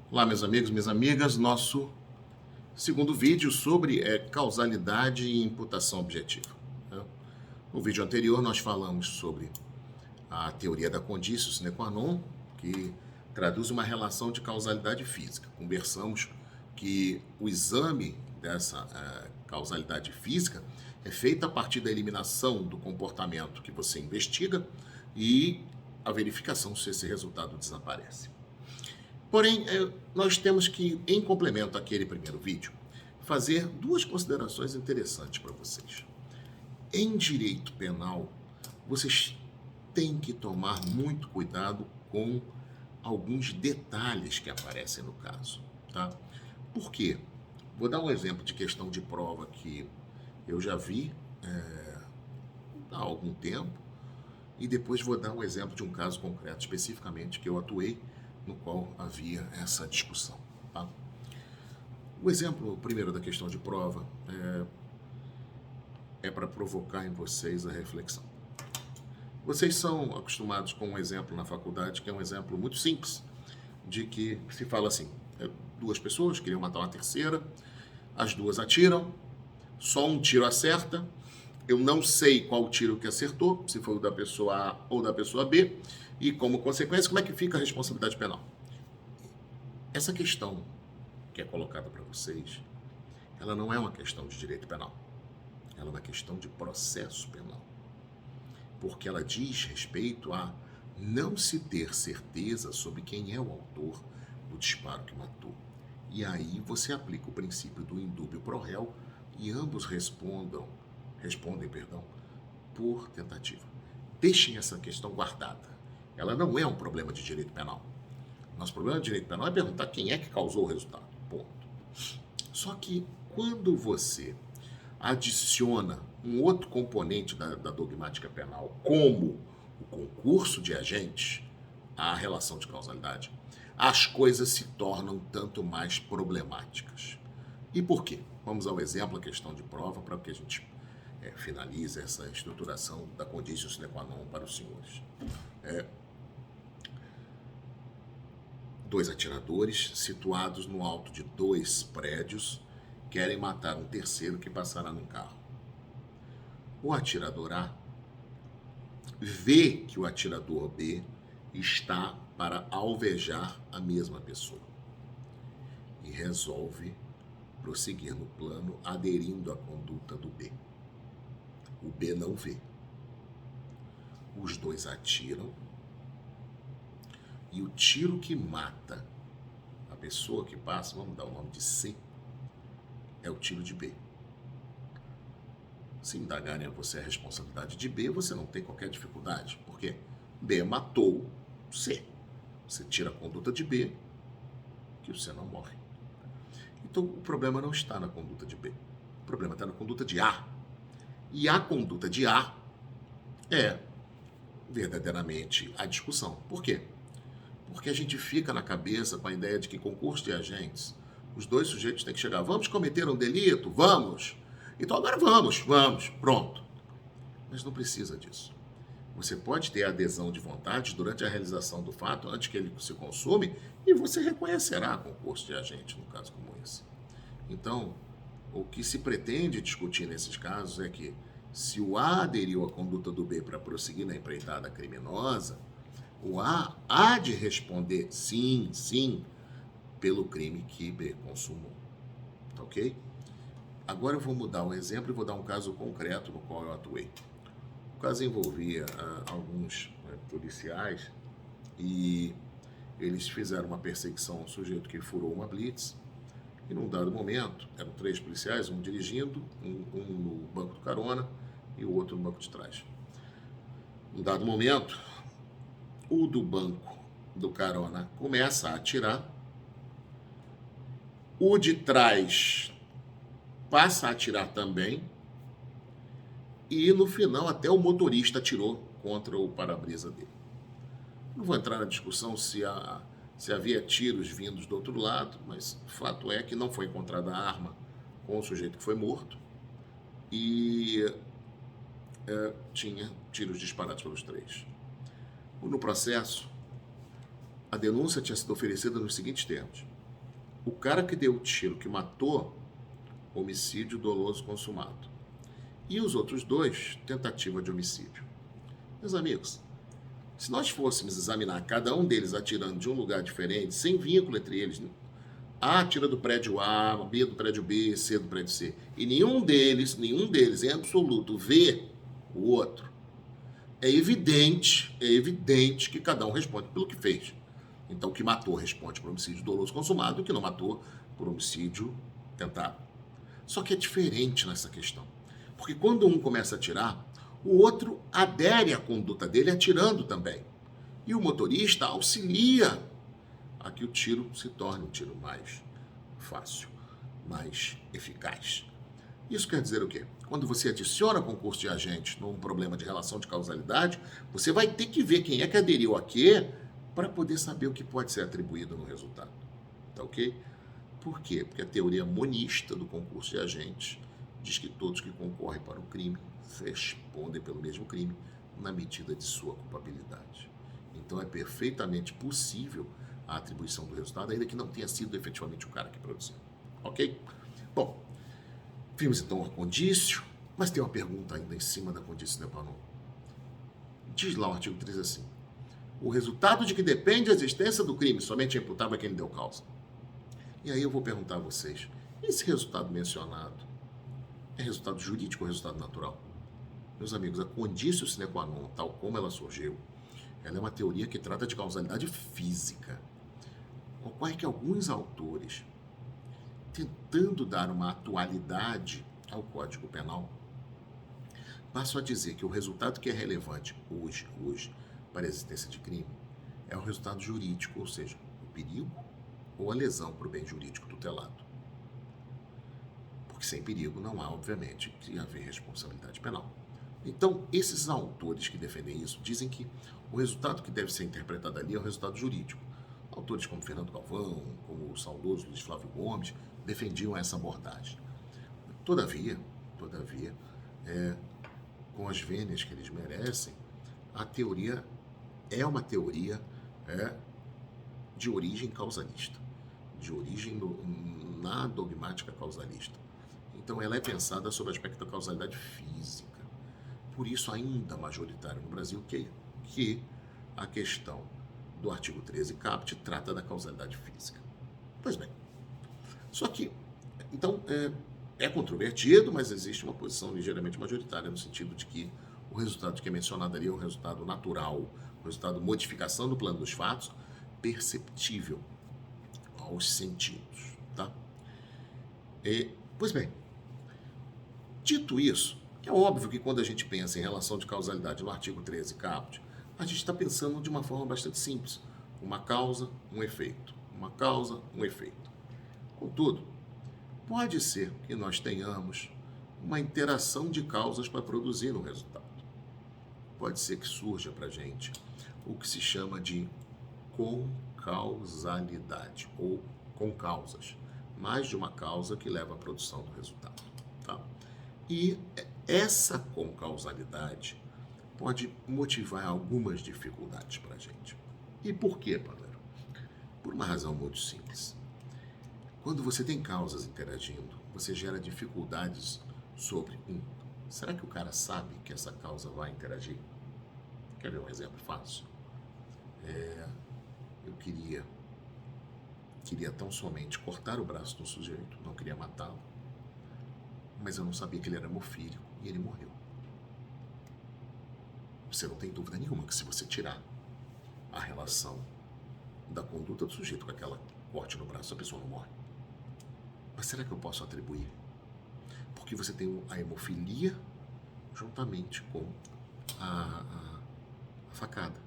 Olá, meus amigos, minhas amigas, nosso segundo vídeo sobre causalidade e imputação objetiva. Né? No vídeo anterior nós falamos sobre a teoria da conditio sine qua non, que traduz uma relação de causalidade física. Conversamos que o exame dessa causalidade física é feito a partir da eliminação do comportamento que você investiga e a verificação se esse resultado desaparece. Porém, nós temos que, em complemento àquele primeiro vídeo, fazer duas considerações interessantes para vocês. Em direito penal, vocês têm que tomar muito cuidado com alguns detalhes que aparecem no caso, tá? Por quê? Vou dar um exemplo de questão de prova que eu já vi há algum tempo e depois vou dar um exemplo de um caso concreto especificamente que eu atuei no qual havia essa discussão. Tá? O exemplo primeiro da questão de prova é para provocar em vocês a reflexão. Vocês são acostumados com um exemplo na faculdade que é um exemplo muito simples, de que se fala assim, duas pessoas queriam matar uma terceira, as duas atiram, só um tiro acerta, eu não sei qual tiro que acertou, se foi o da pessoa A ou da pessoa B, e como consequência, como é que fica a responsabilidade penal? Essa questão que é colocada para vocês, ela não é uma questão de direito penal, ela é uma questão de processo penal, porque ela diz respeito a não se ter certeza sobre quem é o autor do disparo que matou. E aí você aplica o princípio do indúbio pro réu e ambos respondem, por tentativa. Deixem essa questão guardada. Ela não é um problema de direito penal. Nosso problema de direito penal é perguntar quem é que causou o resultado. Ponto. Só que quando você adiciona um outro componente da dogmática penal, como o concurso de agentes à relação de causalidade, as coisas se tornam tanto mais problemáticas. E por quê? Vamos ao exemplo, a questão de prova, para que a gente finalize essa estruturação da conditio sine qua non para os senhores. Dois atiradores situados no alto de dois prédios querem matar um terceiro que passará num carro. O atirador A vê que o atirador B está para alvejar a mesma pessoa e resolve prosseguir no plano aderindo à conduta do B. O B não vê. Os dois atiram e o tiro que mata a pessoa que passa, vamos dar o nome de C, é o tiro de B. Se indagarem a você a responsabilidade de B, você não tem qualquer dificuldade. Por quê? B matou C. Você tira a conduta de B, que o C não morre. Então o problema não está na conduta de B. O problema está na conduta de A. E a conduta de A é verdadeiramente a discussão. Por quê? Porque a gente fica na cabeça com a ideia de que concurso de agentes, os dois sujeitos têm que chegar, vamos cometer um delito? Vamos! Então agora vamos, pronto. Mas não precisa disso. Você pode ter adesão de vontade durante a realização do fato, antes que ele se consome, e você reconhecerá concurso de agente, num caso como esse. Então, o que se pretende discutir nesses casos é que, se o A aderiu à conduta do B para prosseguir na empreitada criminosa, o A há de responder sim, pelo crime que B consumou. Tá ok? Agora eu vou mudar o exemplo e vou dar um caso concreto no qual eu atuei. O caso envolvia alguns policiais e eles fizeram uma perseguição a um sujeito que furou uma blitz e num dado momento, eram 3 policiais, um dirigindo, um no banco do carona e o outro no banco de trás. Num dado momento, o do banco do carona começa a atirar, o de trás passa a atirar também, e no final até o motorista atirou contra o para-brisa dele. Não vou entrar na discussão se havia tiros vindos do outro lado, mas o fato é que não foi encontrada a arma com o sujeito que foi morto e tinha tiros disparados pelos 3. No processo, a denúncia tinha sido oferecida nos seguintes termos: o cara que deu o tiro, que matou, homicídio doloso consumado. E os outros dois, tentativa de homicídio. Meus amigos, se nós fôssemos examinar cada um deles atirando de um lugar diferente, sem vínculo entre eles, A atira do prédio A, B do prédio B, C do prédio C, e nenhum deles em absoluto vê o outro, é evidente que cada um responde pelo que fez. Então, o que matou responde por homicídio doloso consumado, e o que não matou por homicídio tentado. Só que é diferente nessa questão, porque quando um começa a atirar, o outro adere à conduta dele atirando também. E o motorista auxilia a que o tiro se torne um tiro mais fácil, mais eficaz. Isso quer dizer o quê? Quando você adiciona concurso de agentes num problema de relação de causalidade, você vai ter que ver quem é que aderiu a quê para poder saber o que pode ser atribuído no resultado. Tá ok? Por quê? Porque a teoria monista do concurso de agentes diz que todos que concorrem para o crime respondem pelo mesmo crime na medida de sua culpabilidade. Então é perfeitamente possível a atribuição do resultado, ainda que não tenha sido efetivamente o cara que produziu. Ok? Bom, vimos então a condício, mas tem uma pergunta ainda em cima da condício sine qua non. Diz lá o artigo 3 assim: o resultado de que depende a existência do crime somente é imputável a quem lhe deu causa. E aí eu vou perguntar a vocês, esse resultado mencionado é resultado jurídico ou resultado natural? Meus amigos, a condício sine qua non, tal como ela surgiu, ela é uma teoria que trata de causalidade física. Ocorre que alguns autores, tentando dar uma atualidade ao Código Penal, passam a dizer que o resultado que é relevante hoje para a existência de crime é o resultado jurídico, ou seja, o perigo ou a lesão para o bem jurídico tutelado. Porque sem perigo não há, obviamente, que haver responsabilidade penal. Então, esses autores que defendem isso dizem que o resultado que deve ser interpretado ali é o resultado jurídico. Autores como Fernando Galvão, como o saudoso Luiz Flávio Gomes, defendiam essa abordagem. Todavia, com as vênias que eles merecem, a teoria é uma teoria de origem causalista, de origem na dogmática causalista. Então, ela é pensada sob o aspecto da causalidade física. Por isso, ainda majoritário no Brasil que a questão do artigo 13 caput trata da causalidade física. Pois bem, só que, então, é controvertido, mas existe uma posição ligeiramente majoritária no sentido de que o resultado que é mencionado ali é um resultado natural, um resultado de modificação do plano dos fatos, perceptível aos sentidos, tá? Pois bem, dito isso, é óbvio que quando a gente pensa em relação de causalidade no artigo 13 caput, a gente está pensando de uma forma bastante simples. Uma causa, um efeito. Uma causa, um efeito. Contudo, pode ser que nós tenhamos uma interação de causas para produzir um resultado. Pode ser que surja para a gente o que se chama de concausalidade, ou concausas. Mais de uma causa que leva à produção do resultado. Tá? E essa concausalidade pode motivar algumas dificuldades para a gente. E por quê, Palero? Por uma razão muito simples. Quando você tem causas interagindo, você gera dificuldades sobre será que o cara sabe que essa causa vai interagir? Quer ver um exemplo fácil? Eu queria tão somente cortar o braço do sujeito, não queria matá-lo, mas eu não sabia que ele era hemofílico e ele morreu. Você não tem dúvida nenhuma que se você tirar a relação da conduta do sujeito com aquela corte no braço, a pessoa não morre. Mas será que eu posso atribuir? Porque você tem a hemofilia juntamente com a facada.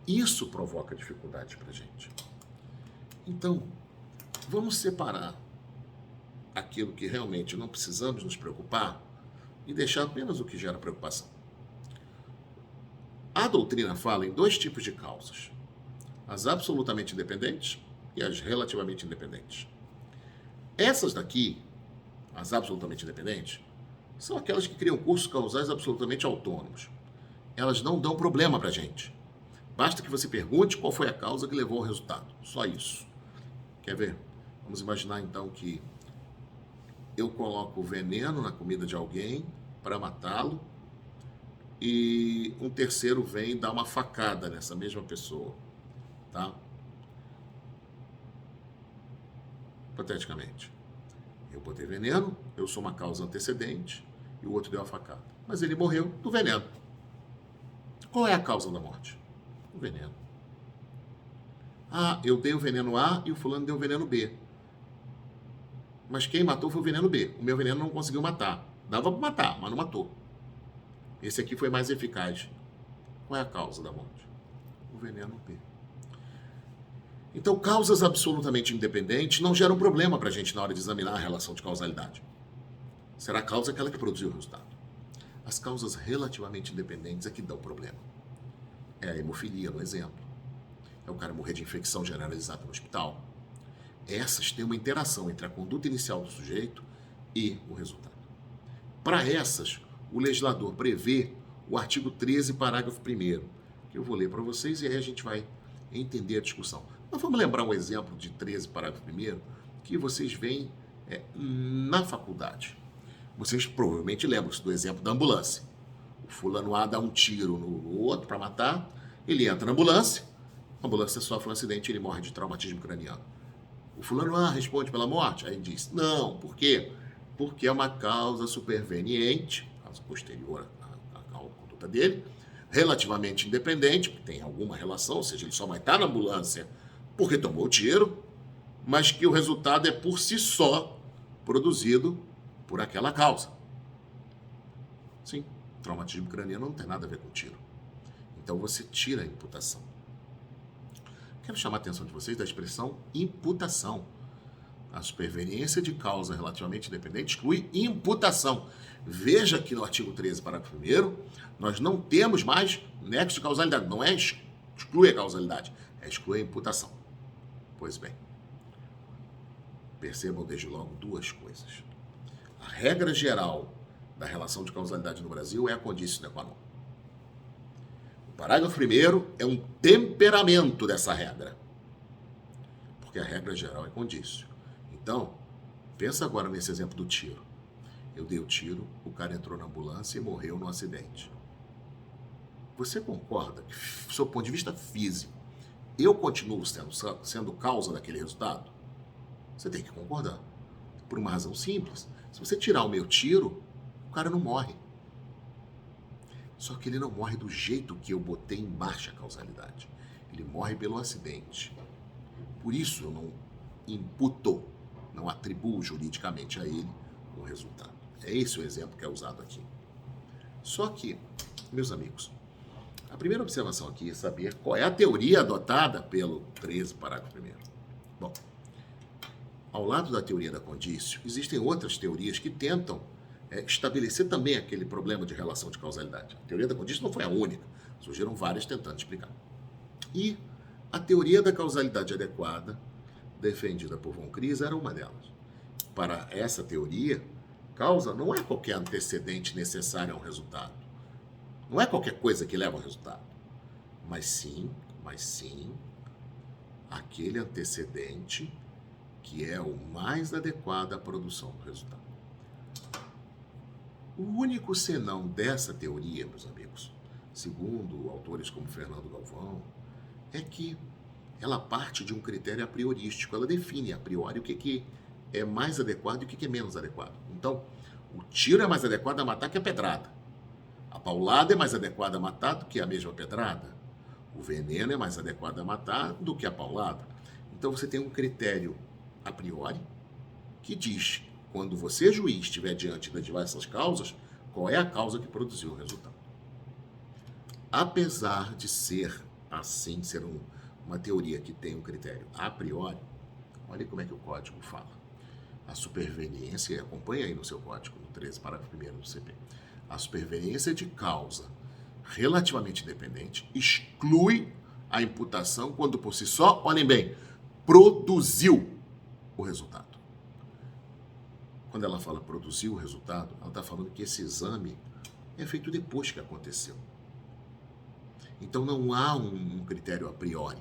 Isso provoca dificuldade pra gente. Então, vamos separar aquilo que realmente não precisamos nos preocupar e deixar apenas o que gera preocupação. A doutrina fala em dois tipos de causas: as absolutamente independentes e as relativamente independentes. Essas daqui, as absolutamente independentes, são aquelas que criam cursos causais absolutamente autônomos. Elas não dão problema pra gente. Basta que você pergunte qual foi a causa que levou ao resultado. Só isso. Quer ver? Vamos imaginar então que eu coloco veneno na comida de alguém para matá-lo e um terceiro vem dar uma facada nessa mesma pessoa, tá? Hipoteticamente. Eu botei veneno, eu sou uma causa antecedente e o outro deu a facada. Mas ele morreu do veneno. Qual é a causa da morte? O veneno. Ah, eu dei o veneno A e o fulano deu o veneno B. Mas quem matou foi o veneno B. O meu veneno não conseguiu matar. Dava para matar, mas não matou. Esse aqui foi mais eficaz. Qual é a causa da morte? O veneno B. Então, causas absolutamente independentes não geram problema para a gente na hora de examinar a relação de causalidade. Será a causa aquela que produziu o resultado. As causas relativamente independentes é que dão problema. É a hemofilia, no exemplo. É o cara morrer de infecção generalizada no hospital. Essas têm uma interação entre a conduta inicial do sujeito e o resultado. Para essas, o legislador prevê o artigo 13, parágrafo 1º, que eu vou ler para vocês e aí a gente vai entender a discussão. Mas vamos lembrar um exemplo de 13, parágrafo 1º, que vocês veem na faculdade. Vocês provavelmente lembram-se do exemplo da ambulância. O fulano A dá um tiro no outro para matar, ele entra na ambulância, a ambulância sofre um acidente e ele morre de traumatismo craniano. O fulano A responde pela morte? Aí diz, não, por quê? Porque é uma causa superveniente, causa posterior à conduta dele, relativamente independente, tem alguma relação, ou seja, ele só vai estar na ambulância porque tomou o tiro, mas que o resultado é por si só produzido por aquela causa. Sim, traumatismo craniano não tem nada a ver com tiro. Então você tira a imputação. Quero chamar a atenção de vocês da expressão imputação. A superveniência de causa relativamente independente exclui imputação. Veja que no artigo 13, parágrafo 1º, nós não temos mais nexo de causalidade. Não é exclui a causalidade, é exclui a imputação. Pois bem, percebam desde logo duas coisas. A regra geral da relação de causalidade no Brasil é a conditio sine qua non. O parágrafo 1º é um temperamento dessa regra, porque a regra geral é conditio. Então, pensa agora nesse exemplo do tiro. Eu dei o tiro, o cara entrou na ambulância e morreu no acidente. Você concorda que, do seu ponto de vista físico, eu continuo sendo causa daquele resultado? Você tem que concordar. Por uma razão simples. Se você tirar o meu tiro, o cara não morre. Só que ele não morre do jeito que eu botei em marcha a causalidade. Ele morre pelo acidente. Por isso eu não imputo, não atribuo juridicamente a ele o resultado. É esse o exemplo que é usado aqui. Só que, meus amigos, a primeira observação aqui é saber qual é a teoria adotada pelo 13, parágrafo 1º. Bom, ao lado da teoria da conditio, existem outras teorias que tentam estabelecer também aquele problema de relação de causalidade. A teoria da conditio não foi a única, surgiram várias tentando explicar. E a teoria da causalidade adequada, defendida por von Kries, era uma delas. Para essa teoria, causa não é qualquer antecedente necessário a um resultado. Não é qualquer coisa que leva ao resultado. Mas sim, aquele antecedente que é o mais adequado à produção do resultado. O único senão dessa teoria, meus amigos, segundo autores como Fernando Galvão, é que ela parte de um critério a priorístico. Ela define a priori o que é mais adequado e o que é menos adequado. Então, o tiro é mais adequado a matar que a pedrada. A paulada é mais adequada a matar do que a mesma pedrada. O veneno é mais adequado a matar do que a paulada. Então, você tem um critério a priori que diz, quando você, juiz, estiver diante das diversas causas, qual é a causa que produziu o resultado. Apesar de ser assim, ser uma teoria que tem um critério a priori, olha como é que o código fala. A superveniência, acompanha aí no seu código, no 13, parágrafo 1º do CP. A superveniência de causa relativamente independente exclui a imputação quando por si só, olhem bem, produziu o resultado. Quando ela fala produziu o resultado, ela está falando que esse exame é feito depois que aconteceu. Então não há um critério a priori.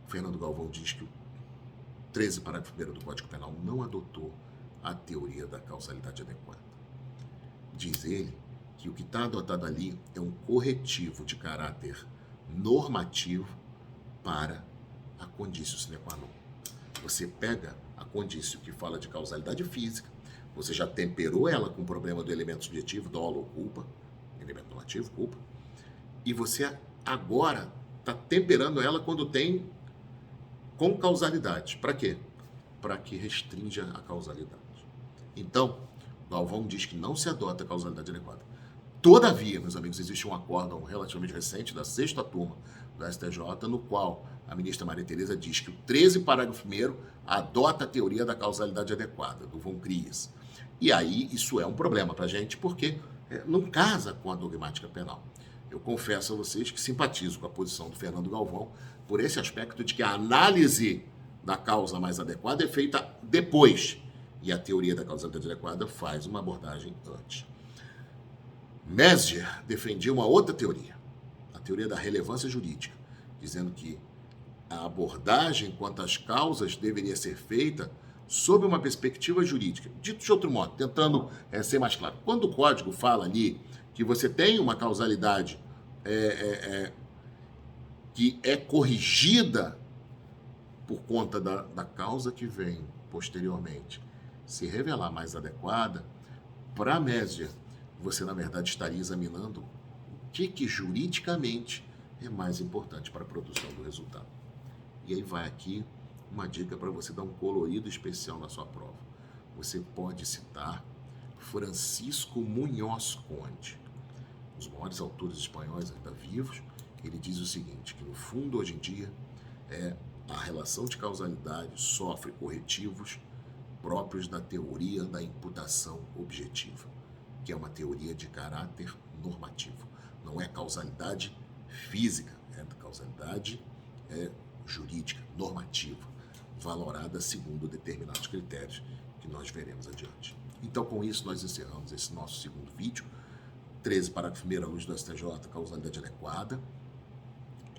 Fernando Galvão diz que 13, parágrafo 1º do Código Penal não adotou a teoria da causalidade adequada. Diz ele que o que está adotado ali é um corretivo de caráter normativo para a condício sine qua non. Você pega a condício que fala de causalidade física, você já temperou ela com o problema do elemento subjetivo, dolo ou culpa, elemento normativo, culpa, e você agora está temperando ela quando tem com causalidade. Para quê? Para que restrinja a causalidade. Então, Galvão diz que não se adota a causalidade adequada. Todavia, meus amigos, existe um acórdão relativamente recente da 6ª turma do STJ, no qual a ministra Maria Tereza diz que o 13, parágrafo 1º, adota a teoria da causalidade adequada, do von Kries. E aí, isso é um problema para a gente, porque não casa com a dogmática penal. Eu confesso a vocês que simpatizo com a posição do Fernando Galvão por esse aspecto de que a análise da causa mais adequada é feita depois, e a teoria da causalidade adequada faz uma abordagem antes. Mesger defendia uma outra teoria, a teoria da relevância jurídica, dizendo que a abordagem quanto às causas deveria ser feita sob uma perspectiva jurídica. Dito de outro modo, tentando ser mais claro, quando o código fala ali que você tem uma causalidade que é corrigida por conta da causa que vem posteriormente se revelar mais adequada, para a Mesger, você na verdade estaria examinando o que juridicamente é mais importante para a produção do resultado. E aí vai aqui uma dica para você dar um colorido especial na sua prova. Você pode citar Francisco Munhoz Conde, um dos maiores autores espanhóis ainda vivos. Ele diz o seguinte, que no fundo hoje em dia a relação de causalidade sofre corretivos próprios da teoria da imputação objetiva, que é uma teoria de caráter normativo. Não é causalidade física, é causalidade jurídica, normativa, valorada segundo determinados critérios que nós veremos adiante. Então, com isso, nós encerramos esse nosso segundo vídeo. 13, parágrafo 1º, à luz do STJ, causalidade adequada.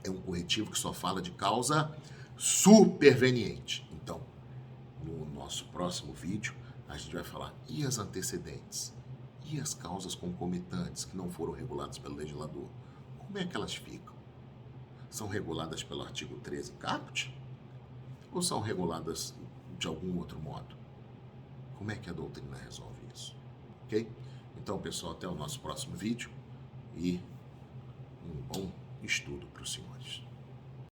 É um corretivo que só fala de causa superveniente. Então, no nosso próximo vídeo, a gente vai falar, e as antecedentes? E as causas concomitantes que não foram reguladas pelo legislador? Como é que elas ficam? São reguladas pelo artigo 13 caput? Ou são reguladas de algum outro modo? Como é que a doutrina resolve isso? Ok? Então, pessoal, até o nosso próximo vídeo e um bom estudo para os senhores.